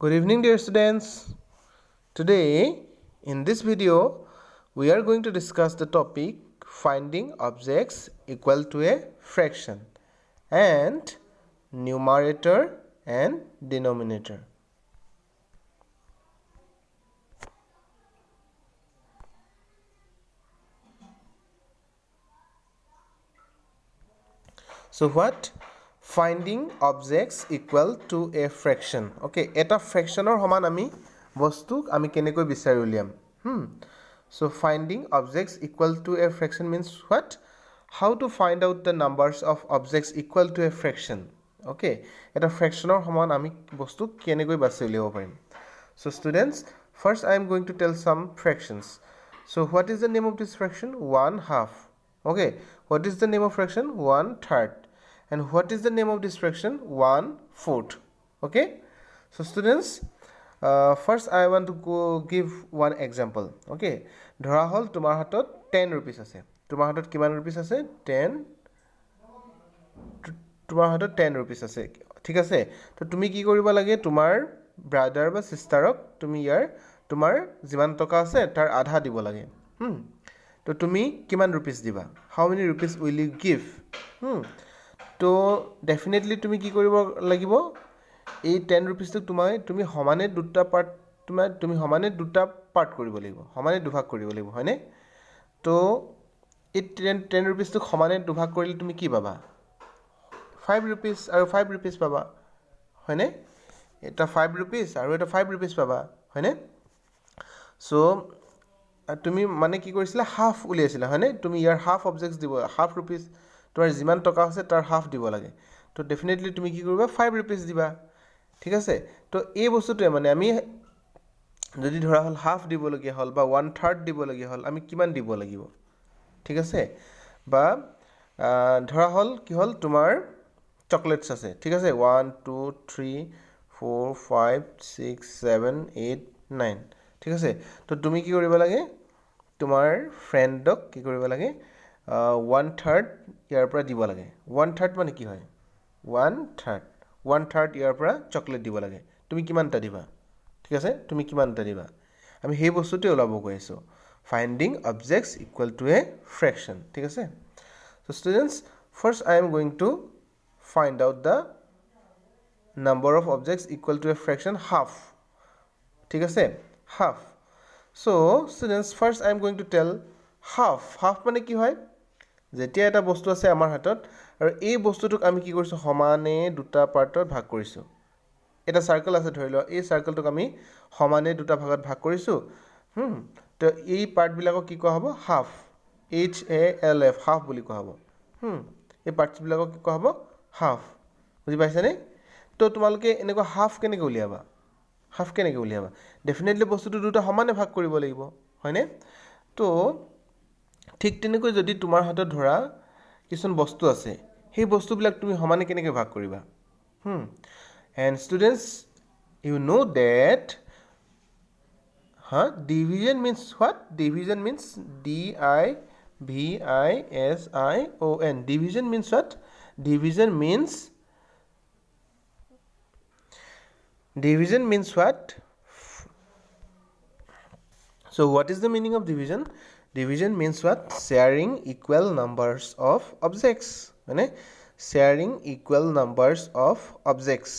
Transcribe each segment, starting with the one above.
Good evening, dear students. Today, in this video, we are going to discuss the topic finding objects equal to a fraction and numerator and denominator. So what? Finding objects equal to a fraction. Okay, eta fraction or homan ami bostuk ami kenekoi bisari uliam. So finding objects equal to a fraction means what? How to find out the numbers of objects equal to a fraction. Okay, eta fraction or homan ami bostuk kenekoi basari uliabo parim. So students, first I am going to tell some fractions. So what is the name of this fraction? 1/2. Okay, what is the name of fraction? 1/3. And what is the name of this fraction? 1/4. Okay, so students, first I want to give one example. Okay, dhara hol tumar hatot 10 rupees ase. Tumar hatot kiman rupees ase? 10. Tumar hatot 10 rupees ase. ঠিক আছে, তো তুমি কি কৰিব লাগে? তোমাৰ brother বা সিস্টাৰক তুমি ইয়াৰ তোমাৰ যিমান টকা আছে তাৰ আধা দিব লাগে। তো তুমি কিমান ৰুপিস দিবা? হাউ many rupees will U give? তো ডেফিনেটলি তুমি কি কৰিব লাগিব? এই 10 ৰুপিসটো তুমি সমানে দুটা পাৰ্ট তুমি সমানে দুটা পাৰ্ট কৰিব লাগিব, সমানে দুভাগ কৰিব লাগিব, হয়নে? তো এই 10 ৰুপিসটো সমানে দুভাগ কৰিলে তুমি কি পাবা? 5 ৰুপিস আৰু 5 ৰুপিস পাবা, হয়নে? এটা 5 ৰুপিস আৰু এটা 5 ৰুপিস পাবা, হয়নে? সো তুমি মানে কি কৰিছিলা? হাফ উলিয়াইছিলা, হয়নে? তুমি ইয়াৰ হাফ অবজেক্টস দিব, হাফ ৰুপিস তোমাৰ যিমান টকা আছে তাৰ হাফ দিব লাগে। তো ডেফিনেটলি তুমি কি কৰিবা? 5 ৰুপিস দিবা, ঠিক আছে? তো এই বস্তুটোৱে মানে আমি যদি ধৰা হল হাফ দিবলগীয়া হল বা 1/3 দিবলগীয়া হল, আমি কিমান দিব লাগিব? ঠিক আছে? বা ধৰা হল কি হল তোমাৰ চকলেটস আছে, ঠিক আছে? 1 2 3 4 5 6 7 8 9, ঠিক আছে? তো তুমি কি কৰিব লাগে? তোমাৰ ফ্ৰেণ্ডক কি কৰিব লাগে? 1/3 ইয়াৰ পৰা দিব লাগে। 1/3 মানে কি হয়? 1/3 ইয়াৰ পৰা চকলেট দিব লাগে। তুমি কিমানটা দিবা? ঠিক আছে, তুমি কিমানটা দিবা? আমি সেই বস্তুটোৱে ওলাব গৈ আছোঁ, finding objects equal to A fraction, ঠিক আছে? So students, first I am going to find out the number of objects equal to a fraction half, ঠিক আছে? Half. So students, first I am going to tell half. Half মানে কি হয়? যেতিয়া এটা বস্তু আছে আমাৰ হাতত আৰু এই বস্তুটোক আমি কি কৰিছো? সমানে দুটা পাৰ্টত ভাগ কৰিছো। এটা সাৰ্কেল আছে ধৰি লও, এই সাৰ্কেলটোক আমি সমানে দুটা ভাগত ভাগ কৰিছো। তো এই পাৰ্ট বিলাকক কি কোৱা হ'ব? হাফ। HALF, হাফ বুলি কোৱা হ'ব। এই পাৰ্টস বিলাকক কি কোৱা হ'ব? হাফ। বুজি পাইছানে? তো তোমালোকে এনেকুৱা হাফ কেনেকৈ উলিয়াবা? হাফ কেনেকৈ উলিয়াবা? ডেফিনেটলি বস্তুটো দুটা সমানে ভাগ কৰিব লাগিব, হয়নে? তো ঠিক তেনেকৈ যদি তোমাৰ হাতত ধৰা কিছুমান বস্তু আছে, সেই বস্তুবিলাক তুমি সমানে কেনেকৈ ভাগ কৰিবা? And students, you know that division means what? Division means DIVISION. Division means what? Division means what? So what is the meaning of division? Division means what? Sharing equal numbers of objects. মানে sharing equal numbers of objects,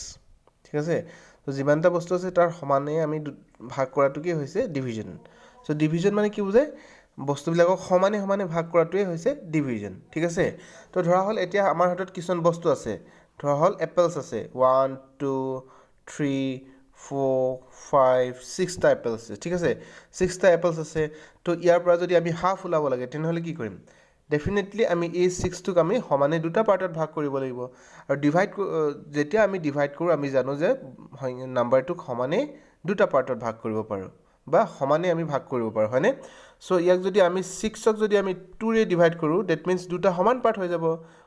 ঠিক আছে? তো যিমানটা বস্তু আছে তাৰ সমানে আমি ভাগ কৰাটো কি হৈছে? ডিভিজন। সো ডিভিজন মানে কি বুজায়? বস্তুবিলাকক সমানে সমানে ভাগ কৰাটোৱে হৈছে ডিভিজন, ঠিক আছে? তো ধৰা হল এতিয়া আমাৰ হাতত কিছুমান বস্তু আছে, ধৰা হল এপলছ আছে, 1 2 3 4 5 6টা এপলছ আছে, ঠিক আছে? 6টা এপলছ আছে। তো ইয়াৰ পৰা যদি আমি হাফ ওলাব লাগে তেনেহ'লে কি কৰিম? ডেফিনেটলি আমি এই 6টোক আমি সমানে দুটা পাৰ্টত ভাগ কৰিব লাগিব। আৰু যেতিয়া আমি ডিভাইড কৰোঁ আমি জানো যে নাম্বাৰটোক সমানে দুটা পাৰ্টত ভাগ কৰিব পাৰোঁ বা সমানে আমি ভাগ কৰিব পাৰোঁ, হয়নে? সো ইয়াক যদি আমি 6ক যদি আমি 2ৰে ডিভাইড কৰোঁ, ডেট মিন্স দুটা সমান পাৰ্ট হৈ যাব,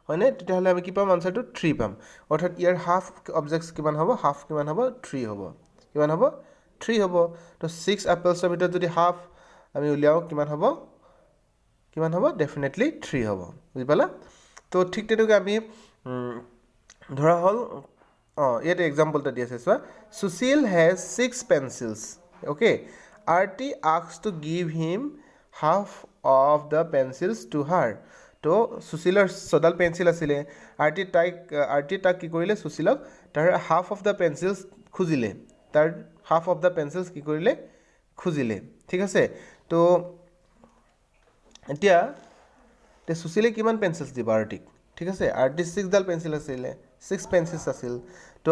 হয়নে? তেতিয়াহ'লে আমি কি পাম? আনচাৰটো 3 পাম। অৰ্থাৎ ইয়াৰ হাফ অবজেক্টছ কিমান হ'ব? হাফ কিমান হ'ব? 3 হ'ব। কিমান হ'ব? 3 হ'ব। তো 6 এপলছৰ ভিতৰত যদি হাফ আমি উলিয়াওঁ কিমান হ'ব? কিমান হ'ব? ডেফিনেটলি 3 হ'ব। বুজি পালা? তো ঠিক তেনেকৈ আমি ধৰা হল ইয়াতে এক্সাম্পল এটা দি আছে চোৱা Sushil has 6 pencils okay Arti asks to give him half of the pencils to her তো সুশীলৰ 6ডাল পেঞ্চিল আছিলে আৰটি তাক কি কৰিলে সুশীলক তাৰ হাফ অফ দ্য পেঞ্চিলছ খুজিলে তাৰ হাফ অফ দ্য পেঞ্চিলছ কি কৰিলে খুজিলে ঠিক আছে তো এতিয়া সুশীলে কিমান পেঞ্চিলছ দিব আৰটিক ঠিক আছে আৰটি 6ডাল পেঞ্চিল আছিলে 6 পেঞ্চিলছ আছিল তো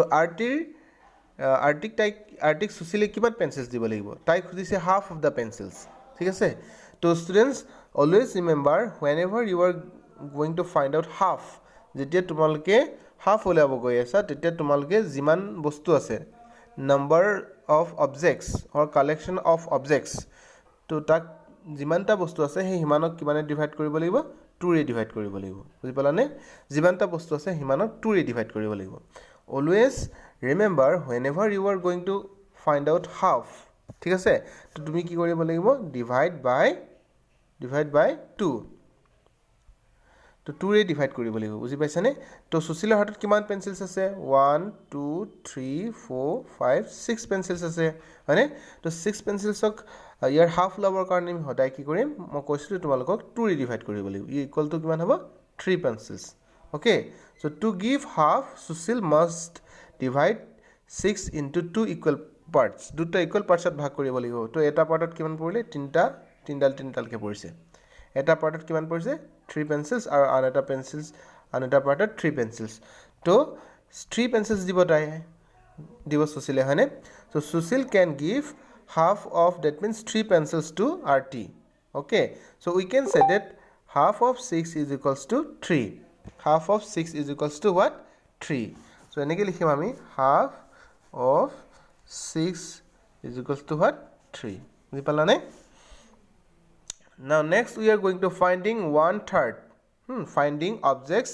আৰ্টিক সুশীলে কিমান পেঞ্চিলছ দিব লাগিব তাই খুজিছে হাফ অফ দ্য পেঞ্চিলছ ঠিক আছে তো students always remember whenever you are going to find out half যেতিয়া তোমালোকে হাফ উলিয়াব গৈ আছা তেতিয়া তোমালোকে যিমান বস্তু আছে number of objects or collection of objects তো তাক যিমানটা বস্তু আছে সেই সিমানক কিমানে ডিভাইড কৰিব লাগিব 2 ৰে ডিভাইড কৰিব লাগিব বুজি পালানে যিমানটা বস্তু আছে সিমানক 2 ৰে ডিভাইড কৰিব লাগিব always remember whenever you are going to find out half ঠিক আছে তো তুমি কি কৰিব লাগিব ডিভাইড বাই 2 তো 2 ৰে ডিভাইড কৰিব লাগিব বুজি পাইছানে তো সুশীলৰ হাতত কিমান পেঞ্চিলছ আছে 1 2 3 4 5 6 পেঞ্চিলছ আছে হয়নে তো 6 পেঞ্চিলছক ইয়াৰ হাফ ল'বৰ কাৰণে আমি সদায় কি কৰিম মই কৈছিলোঁ তোমালোকক 2 ৰে ডিভাইড কৰিব লাগিব ইকুৱেল টু কিমান হ'ব 3 pencils okay so to give half Sushil must divide 6 into 2 equal parts দুটা ইকুৱেল পাৰ্টছত ভাগ কৰিব লাগিব তো এটা পাৰ্টত কিমান পৰিলে তিনডালকে পৰিছে এটা পাৰ্টত কিমান পৰিছে 3 pencils আৰু আনটা পাৰ্টত 3 pencils তো 3 pencils দিব সুশীলে হয়নে so Sushil can give half of that means 3 pencils to RT okay so we can say that half of 6 is equals to 3 half of 6 is equals to what 3 so এনেকৈ লিখিম আমি half of 6 is equals to what 3 বুজি পালানে now next we are going to finding 1/3 finding objects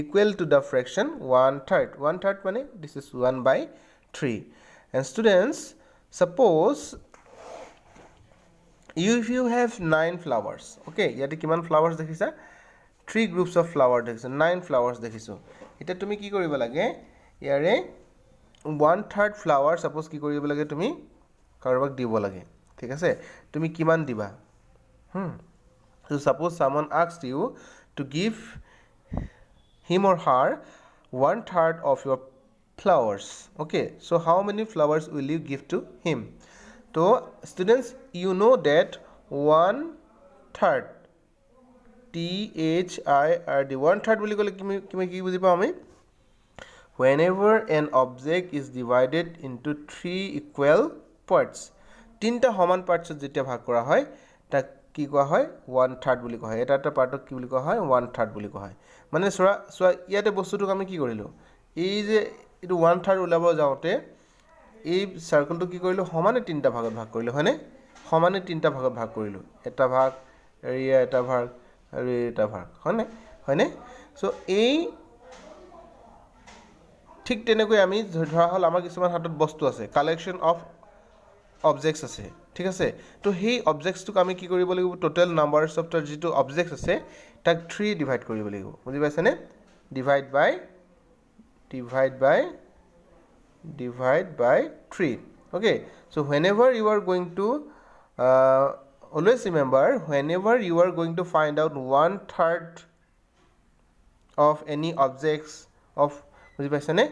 equal to the fraction 1/3 মানে this is 1/3 and students suppose if you have 9 flowers okay ইয়াতে কিমান flowers দেখিছা 3 groups of flower দেখিছো 9 flowers দেখিছো এটা তুমি কি কৰিব লাগে ইয়াৰে 1/3 flower suppose কি কৰিব লাগে তুমি কাৰোবাক দিব লাগে ঠিক আছে তুমি কিমান দিবা so suppose someone asked you to give him or her 1/3 of your flowers okay so how many flowers will you give to him so students you know that 1/3 THIRD 1/3 বুলি ক'লে কি বুজি পাওঁ আমি whenever an object is divided into 3 equal parts তিনটা সমান পাৰ্টছত যেতিয়া ভাগ কৰা হয় তাক কি কোৱা হয় 1/3 বুলি কোৱা হয় এটা পাৰ্টক কি বুলি কোৱা হয় 1/3 বুলি কোৱা হয় মানে চোৱা ইয়াতে বস্তুটোক আমি কি কৰিলোঁ এই যে এইটো 1/3 ওলাব যাওঁতে এই সাৰ্কেলটো কি কৰিলোঁ সমানে তিনটা ভাগত ভাগ কৰিলোঁ হয়নে সমানে তিনটা ভাগত ভাগ কৰিলোঁ এটা ভাগ এৰিয়া এটা ভাগ আৰু এটা ভাগ হয়নে সো এই ঠিক তেনেকৈ আমি ধৰা হ'ল আমাৰ কিছুমান হাতত বস্তু আছে কালেকশ্যন অফ অবজেক্টছ আছে ঠিক আছে তো সেই অবজেক্টছটোক আমি কি কৰিব লাগিব টোটেল নাম্বাৰছ অফ তাৰ যিটো অবজেক্টছ আছে তাক 3 ডিভাইড কৰিব লাগিব বুজি পাইছানে divide by 3 okay so whenever you are going to always remember whenever you are going to find out 1/3 of any objects of বুজি পাইছানে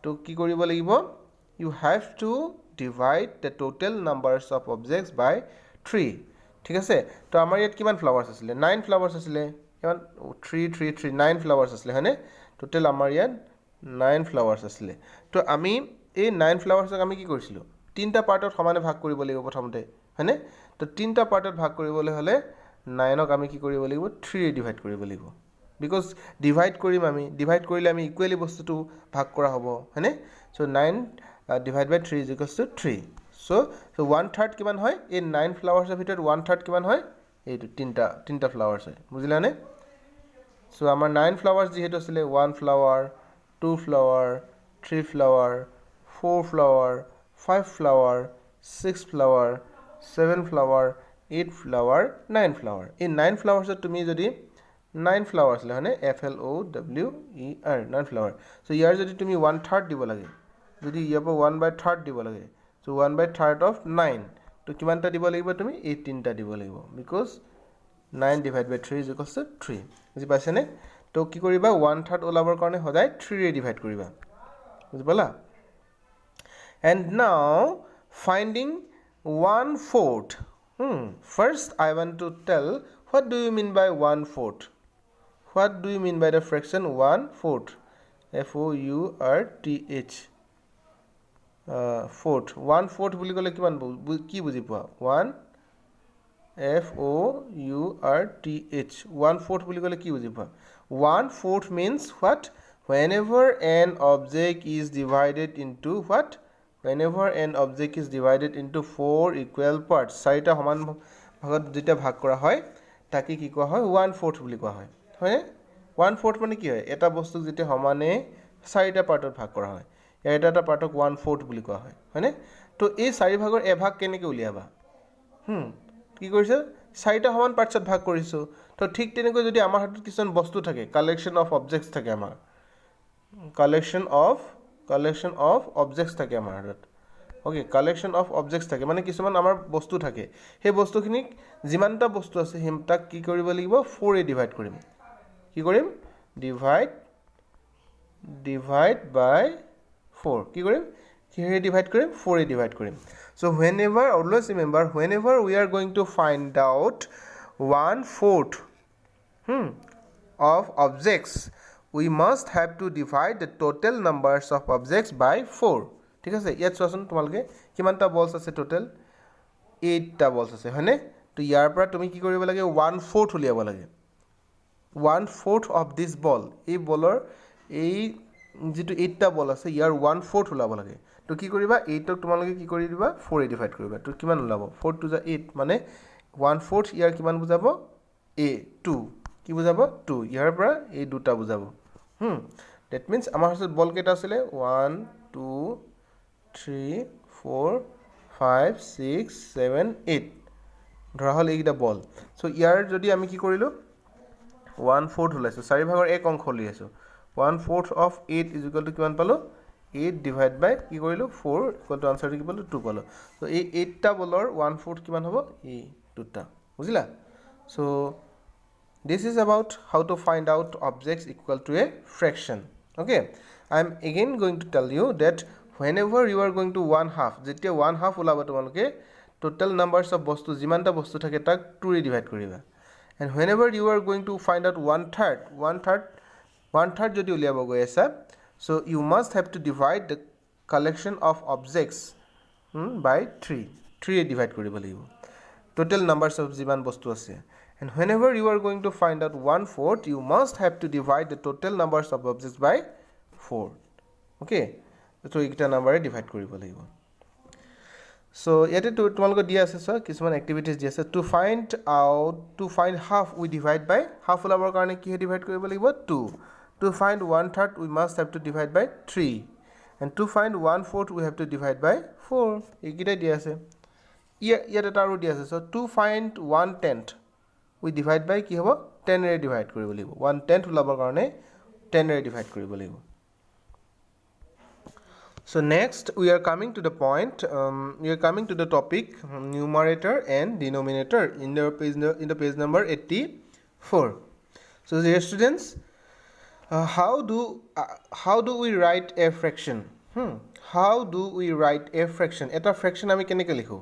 তো কি কৰিব লাগিব you have to divide the total numbers of objects by 3 ঠিক আছে তো আমাৰ ইয়াত কিমান ফ্লাৱাৰ্ছ আছিলে 9 ফ্লাৱাৰ্ছ আছিলে কিমান 3 9 ফ্লাৱাৰ্ছ আছিলে হয়নে টোটেল আমাৰ ইয়াত 9 ফ্লাৱাৰ্ছ আছিলে তো আমি এই 9 ফ্লাৱাৰ্ছক আমি কি কৰিছিলোঁ তিনটা পাৰ্টত সমানে ভাগ কৰিব লাগিব প্ৰথমতে হয়নে তো তিনটা পাৰ্টত ভাগ কৰিবলৈ হ'লে 9ক আমি কি কৰিব লাগিব 3 ৰে ডিভাইড কৰিব লাগিব because divide কৰিম আমি ডিভাইড কৰিলে আমি ইকুৱেলি বস্তুটো ভাগ কৰা হ'ব হয়নে so 9 divide by 3 is equals to 3 so 1/3 কিমান হয় এই 9 ফ্লাৱাৰ্ছৰ ভিতৰত 1/3 কিমান হয় এইটো তিনটা ফ্লাৱাৰ্ছ হয় বুজিলানে so আমাৰ 9 ফ্লাৱাৰ্ছ যিহেতু আছিলে 1 flower 2 flower 3 flower 4 flower 5 flower 6 flower 7 flower 8 flower 9 flower এই 9 ফ্লাৱাৰ্ছত তুমি যদি 9 flowers হয়নে FLOWER 9 flower so ইয়াৰ যদি তুমি 1/3 দিব লাগে যদি ইয়াৰ পৰা 1/3 দিব লাগে চ' 1/3 অফ 9 তো কিমানটা দিব লাগিব তুমি 18টা দিব লাগিব because 9 divide by 3 is equals to 3 বুজি পাইছেনে তো কি কৰিবা 1/3 ওলাবৰ কাৰণে সদায় 3 ৰে ডিভাইড কৰিবা বুজি পালা and now finding 1/4 first I want to tell what do you mean by 1/4 what do you mean by the fraction 1/4 FOURTH fourth 1/4 বুলি ক'লে কিমান কি বুজি পোৱা 1 FOURTH 1/4 বুলি ক'লে কি বুজি পোৱা 1/4 means what whenever an object is divided into what whenever an object is divided into 4 equal parts চাৰিটা সমান ভাগত যেতিয়া ভাগ কৰা হয় তাকে কি কোৱা হয় 1/4 বুলি কোৱা হয় হয়নে 1/4 মানে কি হয় এটা বস্তু যেতিয়া সমানে চাৰিটা পাৰ্টত ভাগ কৰা হয় ইয়াৰ এটা পাৰ্টক 1/4 বুলি কোৱা হয় হয়নে তো এই চাৰি ভাগৰ এভাগ কেনেকৈ উলিয়াবা কি কৰিছে চাৰিটা সমান পাৰ্টছত ভাগ কৰিছো তো ঠিক তেনেকৈ যদি আমাৰ হাতত কিছুমান বস্তু থাকে কালেকশ্যন অফ অবজেক্টছ থাকে আমাৰ কালেকশ্যন অফ অবজেক্টছ থাকে আমাৰ হাতত ওকে কালেকশ্যন অফ অবজেক্টছ থাকে মানে কিছুমান আমাৰ বস্তু থাকে সেই বস্তুখিনিক যিমানটা বস্তু আছে তাক কি কৰিব লাগিব 4 এ ডিভাইড কৰিম কি কৰিম ডিভাইড বাই 4 কি কৰিম কিহেৰে ডিভাইড কৰিম 4 এ ডিভাইড কৰিম so whenever always remember whenever we are going to find out 1/4 of objects we must have to divide the total numbers of objects by 4 ঠিক আছে ইয়াত চোৱাচোন তোমালোকে কিমানটা বলছ আছে টোটেল 8টা বলছ আছে হয়নে তো ইয়াৰ পৰা তুমি কি কৰিব লাগে 1/4 উলিয়াব লাগে 1/4 of this ball এই বলৰ এই যেটো 8টা বল আছে ইয়াৰ 1/4 ওলাব লাগে তো কি কৰিবা 8ক তোমালোকে কি কৰি দিবা 4 এ ডিভাইড কৰিবা তো কিমান ওলাব 4 to the 8 মানে 1/4 ইয়াৰ কিমান বুজাব a 2 কি বুজাব 2 ইয়াৰ পৰা এই দুটা বুজাব that means আমাৰ হাতত বল কেইটা আছিল 1 2 3 4 5 6 7 8 ধৰা হল এইটা বল সো ইয়াৰ যদি আমি কি কৰিলো 1/4 ওলাইছো চাৰি ভাগৰ এক অংশ উলিয়াইছো 1/4 of 8 is equal to কিমান পালো 8 divide by কি কৰিলো 4 equal to answer কি পালো 2 পালো so এই 8টা বলৰ 1/4 কিমান হ'ব এই দুটা বুজিলা so this is about how to find out objects equal to a fraction okay I am again going to tell you that whenever you are going to 1/2 যেতিয়া 1/2 ওলাব তোমালোকে total numbers of বস্তু যিমানটা বস্তু থাকে তাক 2 ৰে ডিভাইড কৰিবা and whenever you are going to find out 1/3 যদি উলিয়াব গৈ আছে so you must have to divide the collection of objects by 3 A divide কৰিব লাগিব total numbers of যিমান বস্তু আছে and whenever you are going to find out 1/4 you must have to divide the total numbers of objects by 4 okay so এইটা নাম্বাৰে divide কৰিব লাগিব so ইয়াতে তোমালোকৰ দিয়া আছে সৰ কিছুমান এক্টিভিটিজ দিয়া আছে to find half we divide by half ওলাবৰ কাৰণে কি ডিভাইড কৰিব লাগিব 2 to find 1/3 we must have to divide by 3 and to find 1/4 we have to divide by 4 এইকিটা দিয়া আছে ইয়াত এটা আৰু দিয়া আছে so to find 1/10 we divide by কি হ'ব 10 ৰে ডিভাইড কৰিব লাগিব 1/10 ওলাবৰ কাৰণে 10 ৰে ডিভাইড কৰিব লাগিব so next we are coming to the point we are coming to the topic numerator and denominator in the page number 84 so dear students how do we write a fraction how do we write a fraction eta fraction ami keneke likho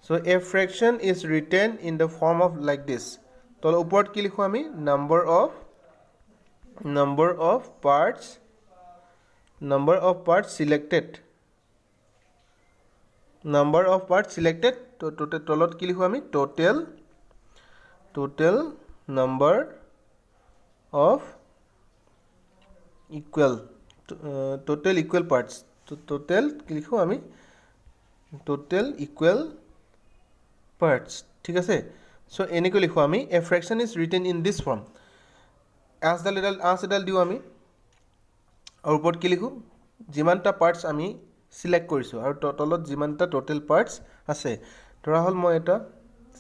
so a fraction is written in the form of like this to upor ki likho ami number of parts selected to tolot ki likho ami total number of total equal parts to total ki likho ami total equal parts ঠিক আছে so এনেকৈ লিখো আমি a fraction is written in this form as এডাল দিও আমি আৰু ওপৰত কি লিখো যিমানটা পাৰ্টস আমি সিলেক্ট কৰিছো আৰু তলত যিমানটা টোটাল পাৰ্টস আছে ধৰা হল মই এটা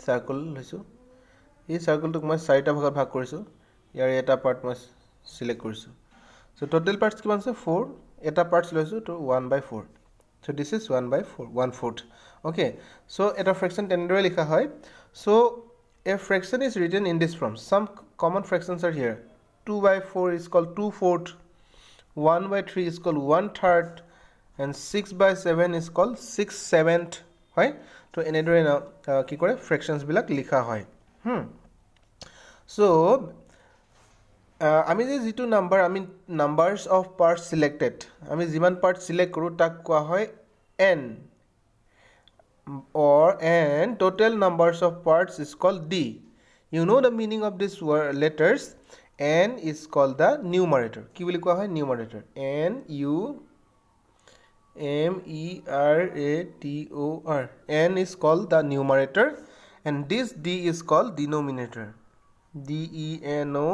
সাৰ্কেল লৈছো এই সাৰ্কেলটোক মই চাৰিটা ভাগত ভাগ কৰিছো ইয়াৰ এটা পাৰ্ট মই সিলেক্ট কৰিছো so total parts কিমান আছে 4 এটা পাৰ্টছ লৈছোঁ তো 1/4 so this is 1/4 1/4 okay so এটা fraction তেনেদৰে লিখা হয় so a fraction is written in this form some common fractions are here 2/4 is called 2/4 1/3 is called 1/3 and 6/7 is called 6/7 হয় তো এনেদৰে কি কৰে fractions বিলাক লিখা হয় so আমি যে যেটো নাম্বাৰ আমি নাম্বাৰস অফ পাৰ্টস সিলেক্টেড আমি যিমান পাৰ্ট সিলেক্ট কৰো তাক কোৱা হয় n or n total numbers of parts is called d you know the meaning of this word letters n is called the numerator কি বুলি কোৱা হয় numerator n u m e r a t o r n is called the numerator and this d is called denominator d e n o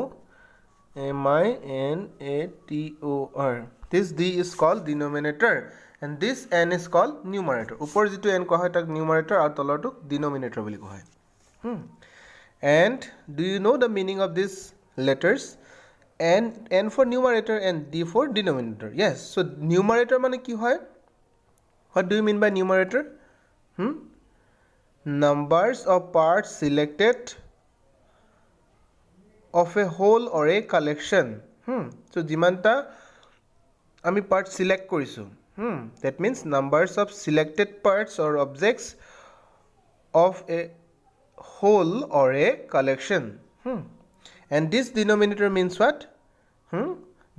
M-I-N-A-T-O-R. This D is called denominator and this N is called numerator. Upor jitu N koha tak numerator aru tolor tuk denominator boli koha. And do you know the meaning of these letters? N for numerator and D for denominator. Yes. So numerator mane ki hoy? What do you mean by numerator? Numbers of parts selected of a whole or a collection so jimanta ami part select korisu that means numbers of selected parts or objects of a whole or a collection and this denominator means what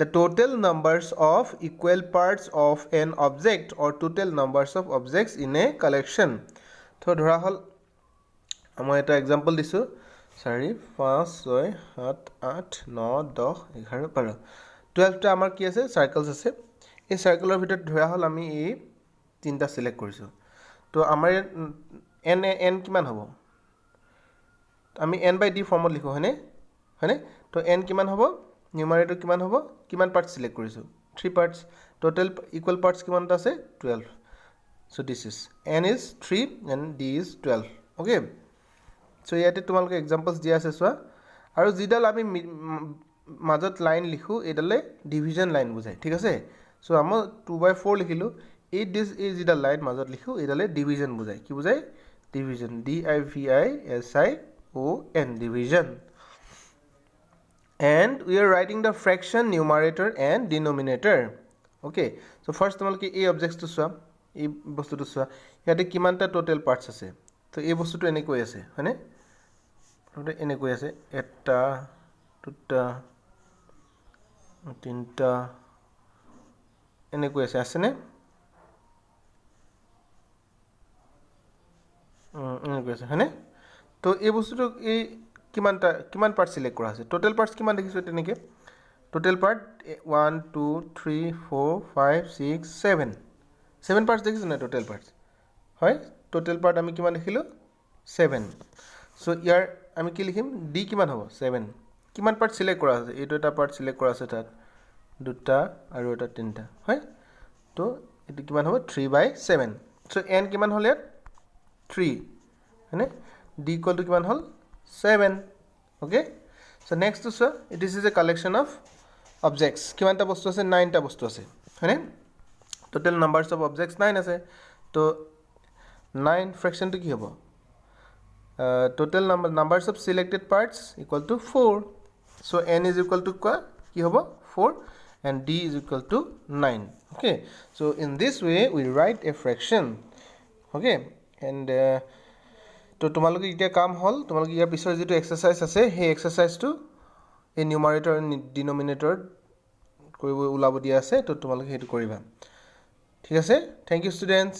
the total numbers of equal parts of an object or total numbers of objects in a collection so dhora hol amoi eta example disu 4 5 6 7 8 9 10 11 12 12 টা আমাৰ কি আছে সাৰ্কেলস আছে এই সাৰ্কেলৰ ভিতৰত ধৰা হল আমি এই তিনটা সিলেক্ট কৰিছো তো আমাৰ n কিমান হ'ব আমি n/d ফৰ্মত লিখো হয়নে হয়নে তো n কিমান হ'ব নিউমাৰেটৰ কিমান হ'ব কিমান পাৰ্ট সিলেক্ট কৰিছো 3 পাৰ্টস টোটাল ইকুয়াল পাৰ্টস কিমান আছে 12 so this is n is 3 and d is 12 okay so ইয়াতে তোমালোকে एग्जांपल्स দিয়া আছে সোয়া আৰু জিডাল আমি মাজত লাইন লিখো এডালে ডিভিজন লাইন বুজায় ঠিক আছে সো আমি 2/4 লিখিলো এই দিস এই জিডাল লাইন মাজত লিখো এডালে ডিভিজন বুজায় কি বুজায় division d i v i s i o n division and we are writing the fraction numerator and denominator okay so first তোমালোকে এই অবজেক্টস তো সোয়া এই বস্তুটো সোয়া ইয়াতে কিমানটা টোটাল পার্টস আছে তো এই বস্তুটো এনে কৈ আছে হয়নে ওটা এনে কৈ আছে এটা দুটা তিনটা এনে কৈ আছে নে এনে কৈ আছে হয়নে তো এই বস্তুটো এই কিমান পার্ট সিলেক্ট কৰা আছে টোটাল পার্টস কিমান দেখিছো তেনেকে টোটাল পার্ট 1 2 3 4 5 6 7 পার্টস দেখিছো না টোটাল পার্টস হয় টোটাল পার্ট আমি কিমান দেখিলো 7 সো ইয়াৰ আমি কি লিখিম d কিমান হ'ব 7 কিমান পাৰ্ট সিলেক্ট কৰা আছে এইটো এটা পাৰ্ট সিলেক্ট কৰা আছে তাত দুটা আৰু এটা তিনটা হয় তো এটো কিমান হ'ব 3/7 সো n কিমান হলে 3 হয়নে d ইকুয়াল টু কিমান হল 7 okay so next to sir this is a collection of objects কিমানটা বস্তু আছে 9টা বস্তু আছে হয়নে total numbers of objects 9 আছে তো 9 fraction to কি হ'ব total numbers of selected parts equal to 4 so n is equal to কি হ'ব 4 and d is equal to 9 okay so in this way we write a fraction okay and তো তোমালোকে এতিয়া কাম হল তোমালোকে ইয়াৰ পিছৰ যেটো এক্সাৰসাইজ আছে সেই এক্সাৰসাইজটো এই নিউমাৰেটৰ আৰু ডিনোমিনেটৰ কৰিব উলাব দিয়া আছে তো তোমালোকে হেতু কৰিবা ঠিক আছে থ্যাংক ইউ ষ্টুডেন্টস